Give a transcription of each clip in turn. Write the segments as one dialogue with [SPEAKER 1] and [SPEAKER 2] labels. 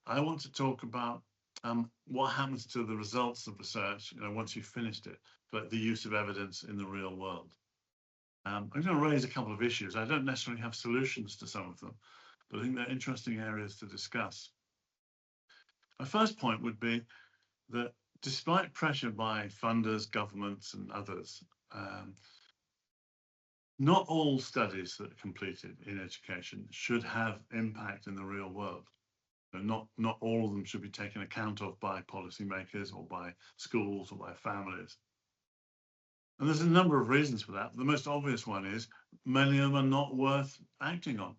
[SPEAKER 1] I want to talk about what happens to the results of research, once you've finished it, but the use of evidence in the real world. I'm going to raise a couple of issues. I don't necessarily have solutions to some of them, but I think they're interesting areas to discuss. My first point would be that despite pressure by funders, governments, and others, not all studies that are completed in education should have impact in the real world. So not all of them should be taken account of by policymakers or by schools or by families. And there's a number of reasons for that. The most obvious one is many of them are not worth acting on.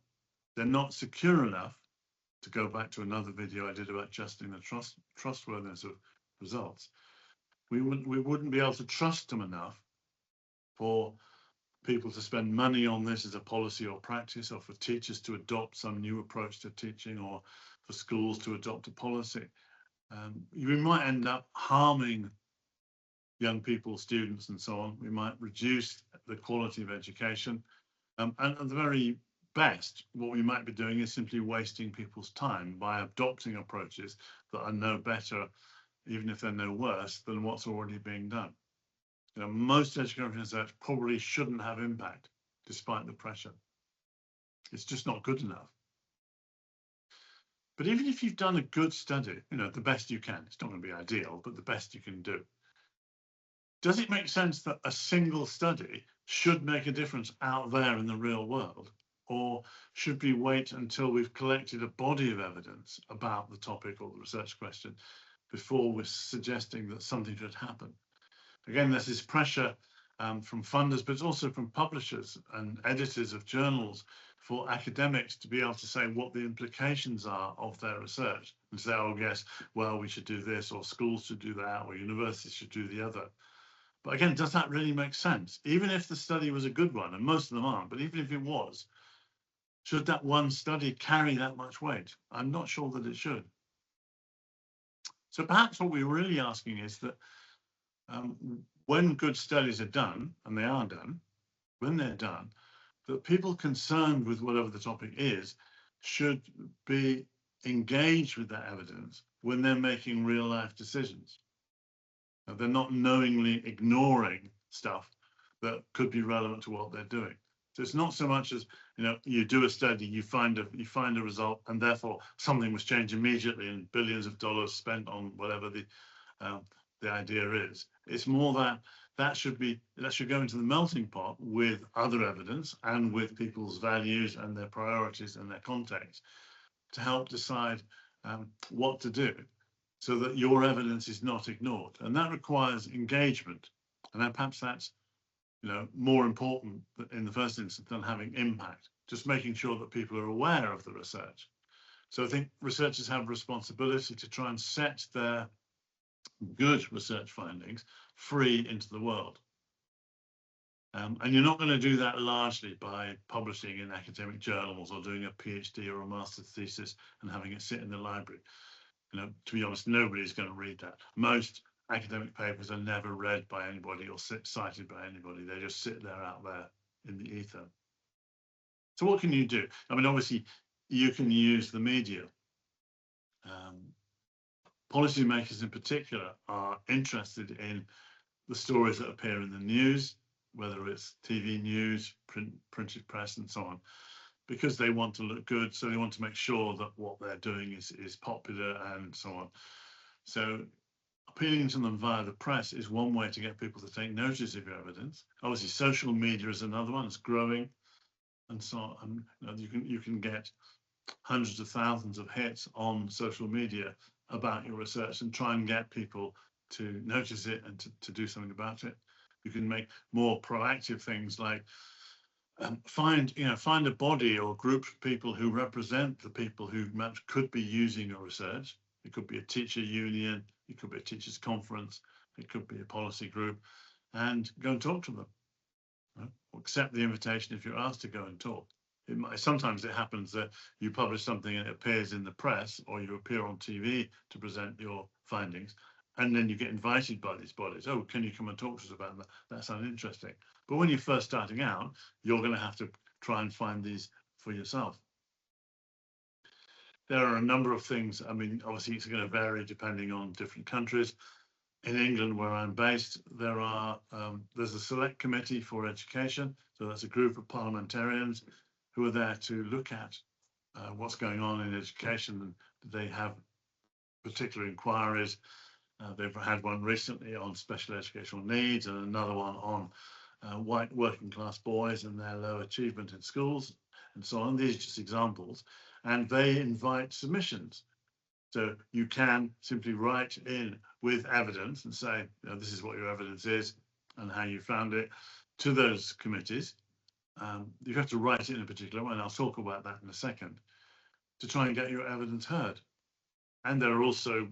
[SPEAKER 1] They're not secure enough, to go back to another video I did about adjusting the trustworthiness of results. We wouldn't be able to trust them enough for people to spend money on this as a policy or practice, or for teachers to adopt some new approach to teaching, or for schools to adopt a policy. We might end up harming young people, students, and so on. We might reduce the quality of education. And at the very best, what we might be doing is simply wasting people's time by adopting approaches that are no better, even if they're no worse, than what's already being done. Most education research probably shouldn't have impact, despite the pressure. It's just not good enough. But even if you've done a good study, the best you can, it's not going to be ideal, but the best you can do. Does it make sense that a single study should make a difference out there in the real world? Or should we wait until we've collected a body of evidence about the topic or the research question before we're suggesting that something should happen? Again, there's this pressure from funders, but it's also from publishers and editors of journals for academics to be able to say what the implications are of their research and say, oh, yes, well, we should do this, or schools should do that, or universities should do the other. But again, does that really make sense? Even if the study was a good one, and most of them aren't, but even if it was, should that one study carry that much weight? I'm not sure that it should. So perhaps what we're really asking is that when good studies are done, and they are done, when they're done, that people concerned with whatever the topic is should be engaged with that evidence when they're making real life decisions. They're not knowingly ignoring stuff that could be relevant to what they're doing. So it's not so much as, you do a study, you find a result, and therefore something was changed immediately and billions of dollars spent on whatever the idea is. It's more that should go into the melting pot with other evidence and with people's values and their priorities and their context to help decide what to do, so that your evidence is not ignored. And that requires engagement. And perhaps that's more important in the first instance than having impact, just making sure that people are aware of the research. So I think researchers have a responsibility to try and set their good research findings free into the world. And you're not going to do that largely by publishing in academic journals or doing a PhD or a master's thesis and having it sit in the library. To be honest, nobody's going to read that. Most academic papers are never read by anybody or cited by anybody. They just sit there out there in the ether. So what can you do? I mean, obviously, you can use the media. Policymakers in particular are interested in the stories that appear in the news, whether it's TV news, printed press, and so on, because they want to look good. So they want to make sure that what they're doing is popular and so on. So appealing to them via the press is one way to get people to take notice of your evidence. Obviously, social media is another one. It's growing, and so on. You can get hundreds of thousands of hits on social media about your research and try and get people to notice it and to do something about it. You can make more proactive things like find a body or group of people who represent the people who could be using your research. It could be a teacher union, it could be a teachers conference, it could be a policy group, and go and talk to them. Right? Or accept the invitation if you're asked to go and talk. Sometimes it happens that you publish something and it appears in the press, or you appear on TV to present your findings, and then you get invited by these bodies. Oh, can you come and talk to us about that? That sounds interesting. But when you're first starting out, you're going to have to try and find these for yourself. there are a number of things. I mean, obviously, it's going to vary depending on different countries. In England, where I'm based, there's a select committee for education. So that's a group of parliamentarians who are there to look at what's going on in education. They have particular inquiries. They've had one recently on special educational needs and another one on white working class boys and their low achievement in schools and so on. These are just examples. And they invite submissions. So you can simply write in with evidence and say, this is what your evidence is and how you found it to those committees. You have to write it in a particular way, and I'll talk about that in a second, to try and get your evidence heard. And there are also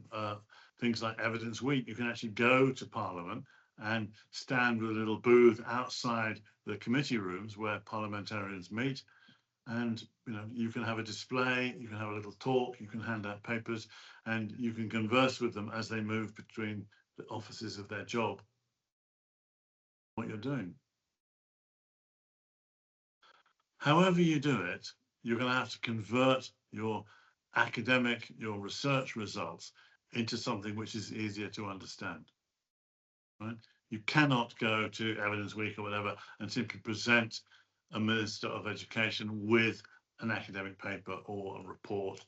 [SPEAKER 1] things like Evidence Week. You can actually go to Parliament and stand with a little booth outside the committee rooms where parliamentarians meet. And you can have a display, you can have a little talk, you can hand out papers, and you can converse with them as they move between the offices of their job. What you're doing. However you do it, you're going to have to convert your academic, your research results into something which is easier to understand. Right? You cannot go to Evidence Week or whatever and simply present a Minister of Education with an academic paper or a report.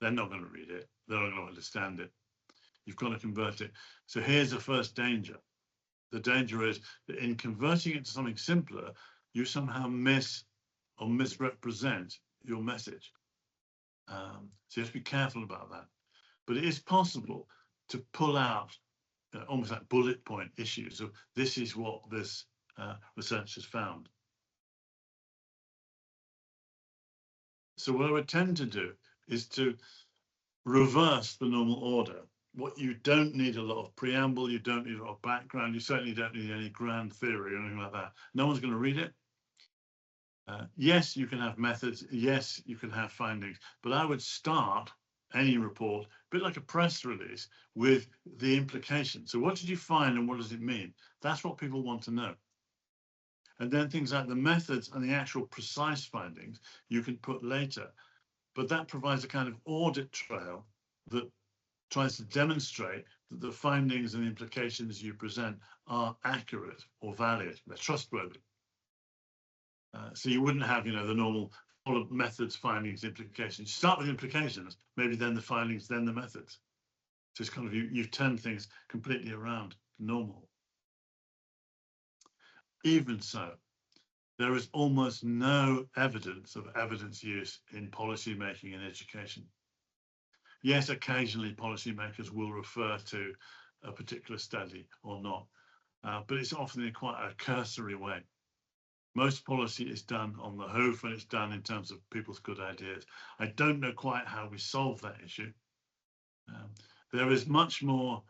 [SPEAKER 1] They're not going to read it. They're not going to understand it. You've got to convert it. So here's the first danger. The danger is that in converting it to something simpler, you somehow miss or misrepresent your message. So you have to be careful about that. But it is possible to pull out almost like bullet point issues of this is what this research has found. So what I would tend to do is to reverse the normal order. What you don't need a lot of preamble, you don't need a lot of background, you certainly don't need any grand theory or anything like that. No one's going to read it. Yes, you can have methods. Yes, you can have findings. But I would start any report, a bit like a press release, with the implication. So what did you find and what does it mean? That's what people want to know. And then things like the methods and the actual precise findings you can put later. But that provides a kind of audit trail that tries to demonstrate that the findings and the implications you present are accurate or valid, they're trustworthy. So you wouldn't have, the normal all of methods, findings, implications. You start with implications, maybe then the findings, then the methods. So it's kind of you've turned things completely around to normal. Even so, there is almost no evidence of evidence use in policy making and education. Yes, occasionally policymakers will refer to a particular study or not, but it's often in quite a cursory way. Most policy is done on the hoof and it's done in terms of people's good ideas. I don't know quite how we solve that issue. There is much more,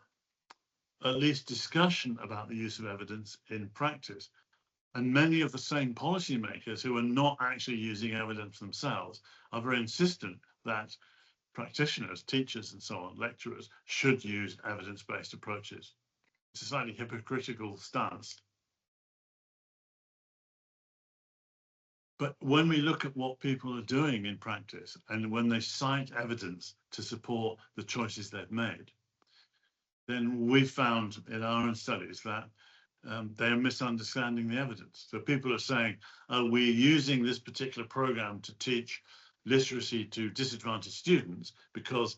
[SPEAKER 1] at least discussion about the use of evidence in practice. And many of the same policymakers who are not actually using evidence themselves are very insistent that practitioners, teachers and so on, lecturers, should use evidence-based approaches. It's a slightly hypocritical stance. But when we look at what people are doing in practice and when they cite evidence to support the choices they've made, then we found in our own studies that they are misunderstanding the evidence. So people are saying, oh, we're using this particular program to teach literacy to disadvantaged students because,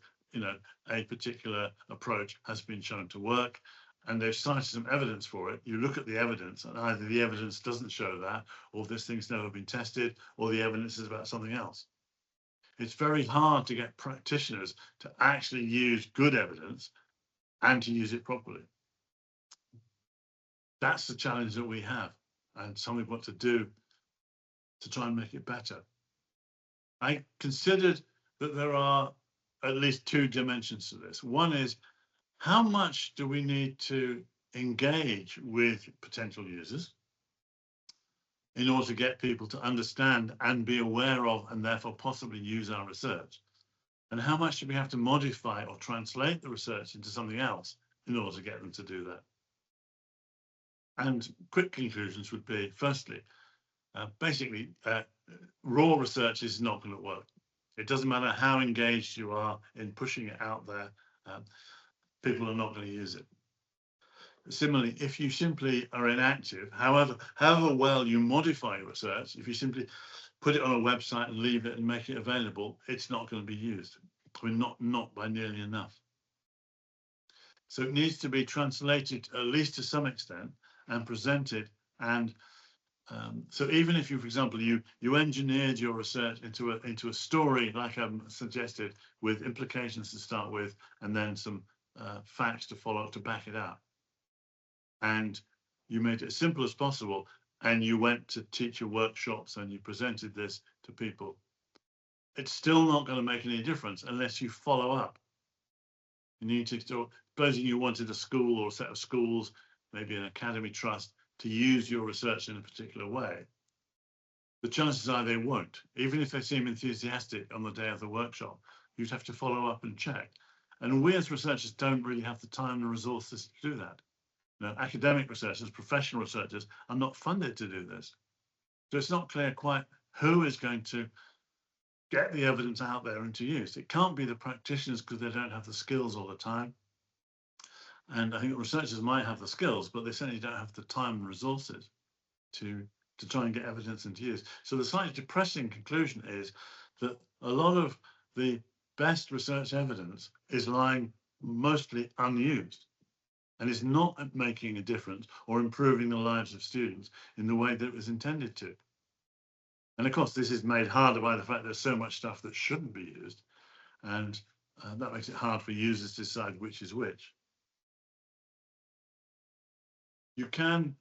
[SPEAKER 1] a particular approach has been shown to work. And they've cited some evidence for it. You look at the evidence and either the evidence doesn't show that, or this thing's never been tested, or the evidence is about something else. It's very hard to get practitioners to actually use good evidence and to use it properly. That's the challenge that we have, and something we've got to do to try and make it better. I considered that there are at least two dimensions to this. One is, how much do we need to engage with potential users in order to get people to understand and be aware of and therefore possibly use our research? And how much do we have to modify or translate the research into something else in order to get them to do that? And quick conclusions would be, firstly, basically, raw research is not going to work. It doesn't matter how engaged you are in pushing it out there, people are not going to use it. Similarly, if you simply are inactive, however well you modify your research, if you simply put it on a website and leave it and make it available, it's not going to be used. I mean, not by nearly enough. So it needs to be translated, at least to some extent, and presented. And so even if you, for example, you engineered your research into a story, like I've suggested, with implications to start with, and then some facts to follow to back it up, and you made it as simple as possible, and you went to teacher workshops and you presented this to people, it's still not going to make any difference unless you follow up. You need to, supposing you wanted a school or a set of schools, maybe an academy trust, to use your research in a particular way, the chances are they won't. Even if they seem enthusiastic on the day of the workshop, you'd have to follow up and check. And we as researchers don't really have the time and resources to do that. Now, academic researchers, professional researchers are not funded to do this. So it's not clear quite who is going to get the evidence out there and to use. It can't be the practitioners because they don't have the skills all the time. And I think researchers might have the skills, but they certainly don't have the time and resources to try and get evidence into use. So the slightly depressing conclusion is that a lot of the best research evidence is lying mostly unused and is not making a difference or improving the lives of students in the way that it was intended to. And of course, this is made harder by the fact there's so much stuff that shouldn't be used. And that makes it hard for users to decide which is which. You can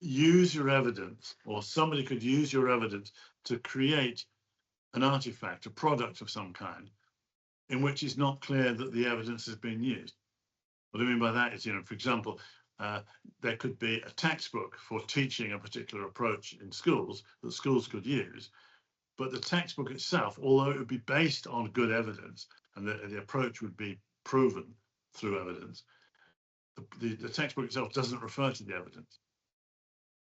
[SPEAKER 1] use your evidence, or somebody could use your evidence to create an artifact, a product of some kind, in which it's not clear that the evidence has been used. What I mean by that is, for example, there could be a textbook for teaching a particular approach in schools that schools could use, but the textbook itself, although it would be based on good evidence and the approach would be proven through evidence, the textbook itself doesn't refer to the evidence.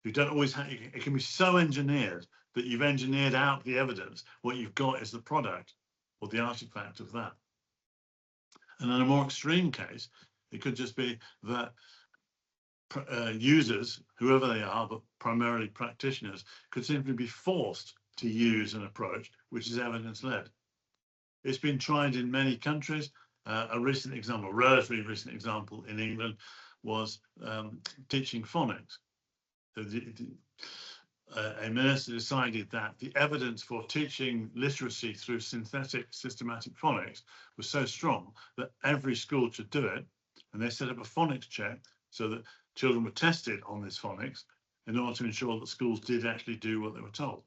[SPEAKER 1] You don't always have, it can be so engineered that you've engineered out the evidence. What you've got is the product or the artifact of that. And in a more extreme case, it could just be that users, whoever they are, but primarily practitioners, could simply be forced to use an approach which is evidence-led. It's been tried in many countries. A recent example, a relatively recent example in England, was teaching phonics. A minister decided that the evidence for teaching literacy through synthetic systematic phonics was so strong that every school should do it, and they set up a phonics check so that children were tested on this phonics in order to ensure that schools did actually do what they were told.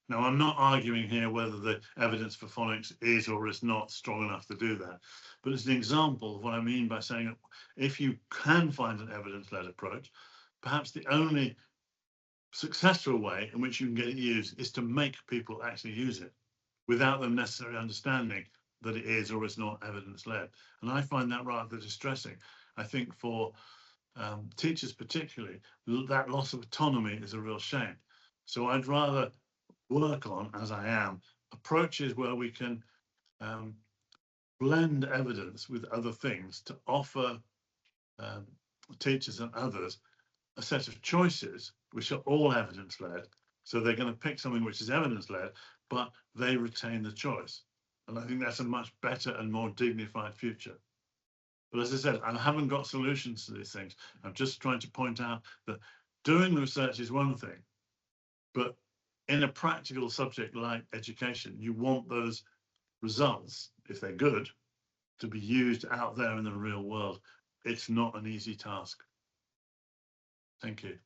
[SPEAKER 1] Now, I'm not arguing here whether the evidence for phonics is or is not strong enough to do that, but it's an example of what I mean by saying that if you can find an evidence-led approach, perhaps the only successful way in which you can get it used is to make people actually use it without them necessarily understanding that it is or is not evidence-led. And I find that rather distressing. I think for teachers particularly, that loss of autonomy is a real shame. So I'd rather work on, as I am, approaches where we can blend evidence with other things to offer teachers and others a set of choices which are all evidence-led. So they're going to pick something which is evidence-led, but they retain the choice. And I think that's a much better and more dignified future. But as I said, I haven't got solutions to these things. I'm just trying to point out that doing the research is one thing, but in a practical subject like education, you want those results, if they're good, to be used out there in the real world. It's not an easy task. Thank you.